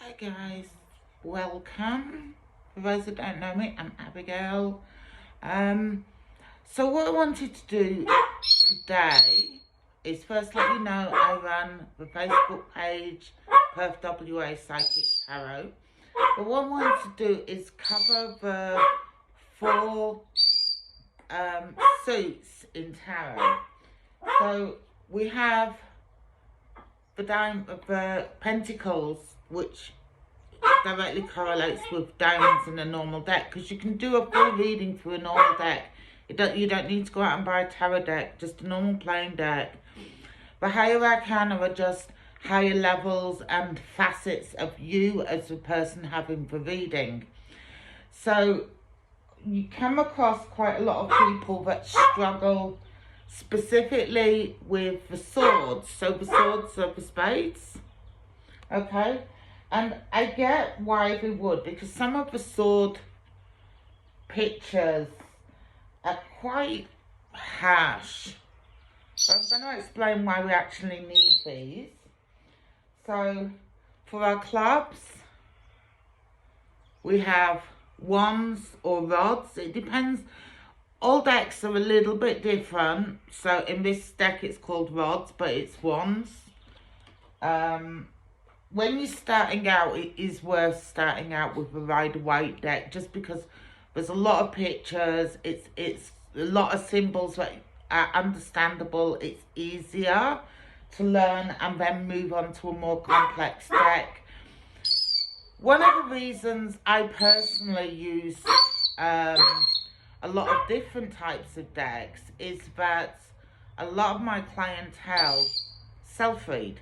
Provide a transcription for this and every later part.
Hi guys, welcome. For those that don't know me, I'm Abigail. So what I wanted to do today is first let you know I run the Facebook page Perth WA Psychic Tarot. But what I wanted to do is cover the four suits in tarot. So we have the Pentacles, which directly correlates with diamonds in a normal deck, because you can do a full reading through a normal deck. You don't need to go out and buy a tarot deck, just a normal plain deck. The higher arcana are just higher levels and facets of you as the person having the reading. So you come across quite a lot of people that struggle specifically with the swords. So the swords are the spades, okay? And I get why they would, because some of the sword pictures are quite harsh. So I'm going to explain why we actually need these. So for our clubs, we have wands or rods. It depends. All decks are a little bit different. So in this deck it's called rods, but it's wands. When you're starting out, it is worth starting out with a Rider-Waite deck, just because there's a lot of pictures, it's a lot of symbols that are understandable, it's easier to learn and then move on to a more complex deck. One of the reasons I personally use a lot of different types of decks is that a lot of my clientele self-read.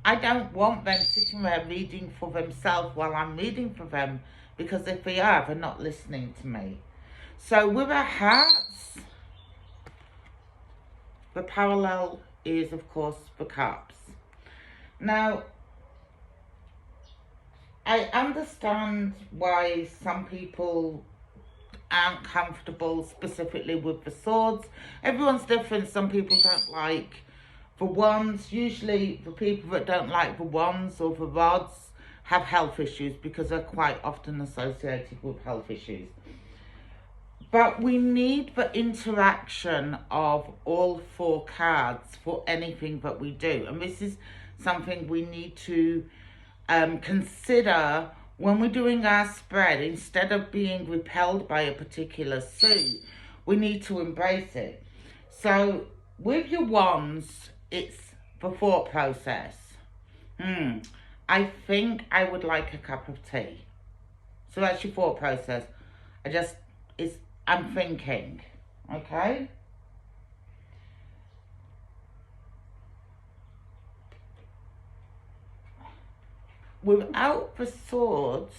I don't want them sitting there reading for themselves while I'm reading for them, because if they are, they're not listening to me. So with our hearts, the parallel is of course the cups. Now, I understand why some people aren't comfortable specifically with the swords. Everyone's different. Some people don't like the wands. Usually the people that don't like the wands or the rods have health issues, because they're quite often associated with health issues. But we need the interaction of all four cards for anything that we do. And this is something we need to consider when we're doing our spread. Instead of being repelled by a particular suit, we need to embrace it. So with your wands, it's the thought process. I think I would like a cup of tea. So that's your thought process. I'm thinking, okay? Without the swords,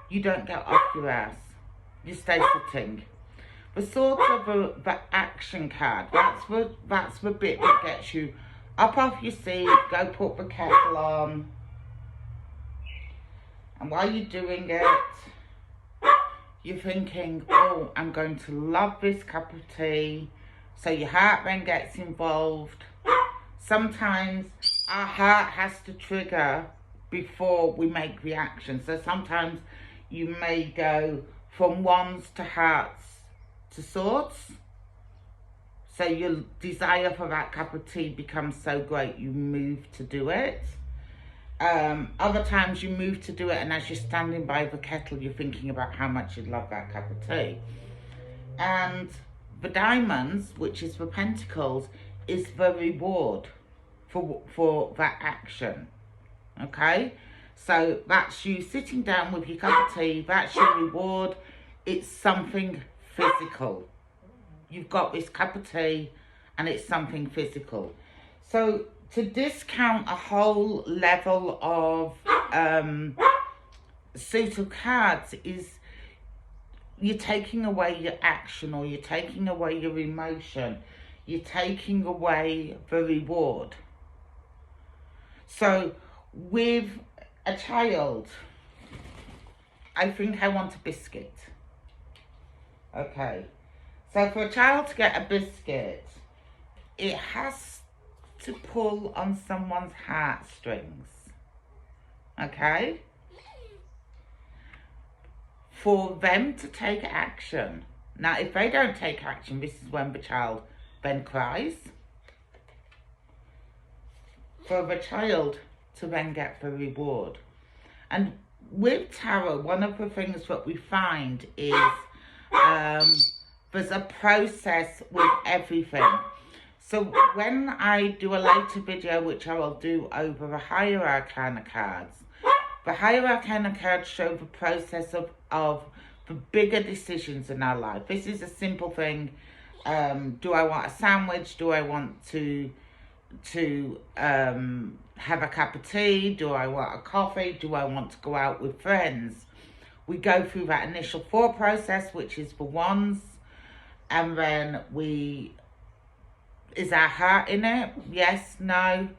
you don't get off your ass. You stay sitting. The swords are the action card. That's the bit that gets you up off your seat, go put the kettle on. And while you're doing it, you're thinking, oh, I'm going to love this cup of tea. So your heart then gets involved. Sometimes our heart has to trigger before we make the action. So sometimes you may go from wands to hearts to swords. So your desire for that cup of tea becomes so great you move to do it. Other times you move to do it, and as you're standing by the kettle, you're thinking about how much you'd love that cup of tea. And the diamonds, which is the pentacles, is the reward for that action. Okay? So that's you sitting down with your cup of tea, that's your reward. It's something physical. You've got this cup of tea and it's something physical. So to discount a whole level of suit of cards is you're taking away your action, or you're taking away your emotion. You're taking away the reward. So with a child, I think I want a biscuit. Okay. So for a child to get a biscuit, it has to pull on someone's heartstrings. okay? For them to take action. Now, if they don't take action, this is when the child then cries. For the child to then get the reward. And with tarot, one of the things that we find is there's a process with everything. So when I do a later video, which I will do over the higher arcana cards, the higher arcana cards show the process of the bigger decisions in our life. This is a simple thing. Do I want a sandwich? Do I want to have a cup of tea? Do I want a coffee? Do I want to go out with friends? We go through that initial thought process, which is for wands, and then is our heart in it? Yes, no.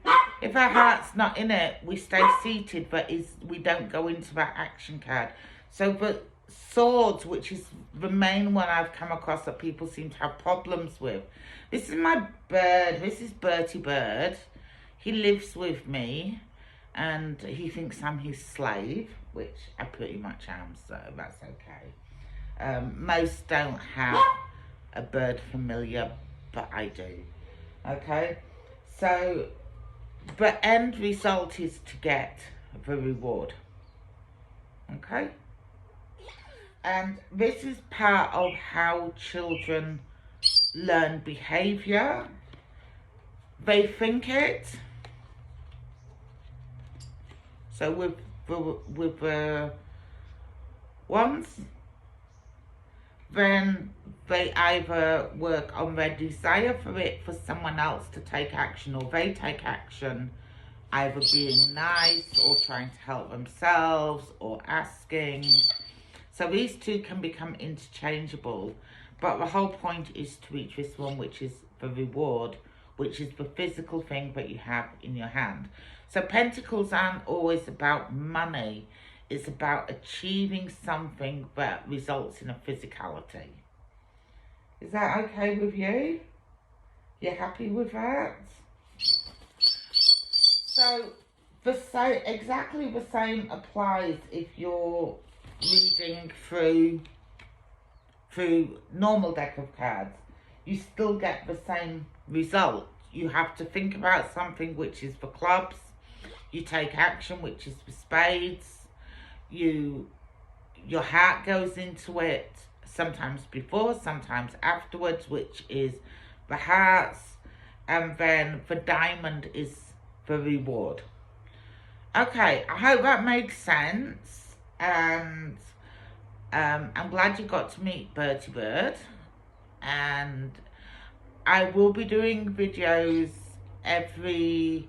If our heart's not in it, we stay seated, but we don't go into that action card. So the swords, which is the main one I've come across that people seem to have problems with. This is my bird. This is Bertiebird. He lives with me, and he thinks I'm his slave, which I pretty much am, so that's okay. Most don't have a bird familiar, but I do. Okay, so the end result is to get the reward. Okay, and this is part of how children learn behavior. They think it. So with the ones, then they either work on their desire for it, for someone else to take action, or they take action, either being nice or trying to help themselves or asking. So these two can become interchangeable, but the whole point is to reach this one, which is the reward, which is the physical thing that you have in your hand. So pentacles aren't always about money. It's about achieving something that results in a physicality. Is that okay with you? You're happy with that? So exactly the same applies if you're reading through normal deck of cards. You still get the same result. You have to think about something, which is for clubs. You take action, which is for spades. Your heart goes into it, sometimes before, sometimes afterwards, which is the hearts, and then the diamond is the reward. Okay, I hope that makes sense, and I'm glad you got to meet Bertiebird, and I will be doing videos every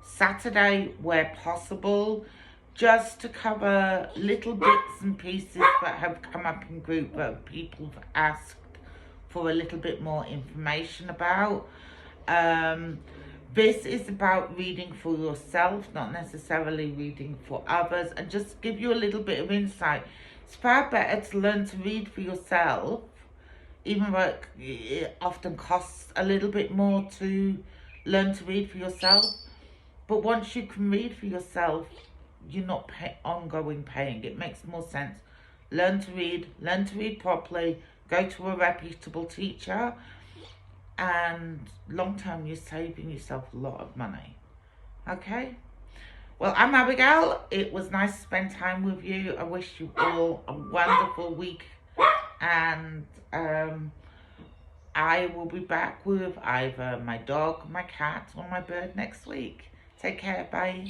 Saturday where possible, just to cover little bits and pieces that have come up in group that people have asked for a little bit more information about. This is about reading for yourself, not necessarily reading for others, and just give you a little bit of insight. It's far better to learn to read for yourself, even though it often costs a little bit more to learn to read for yourself. But once you can read for yourself, you're not ongoing paying. It makes more sense. Learn to read properly, go to a reputable teacher, and long term you're saving yourself a lot of money. Okay? Well, I'm Abigail. It was nice to spend time with you. I wish you all a wonderful week, and I will be back with either my dog, my cat, or my bird next week. Take care. Bye.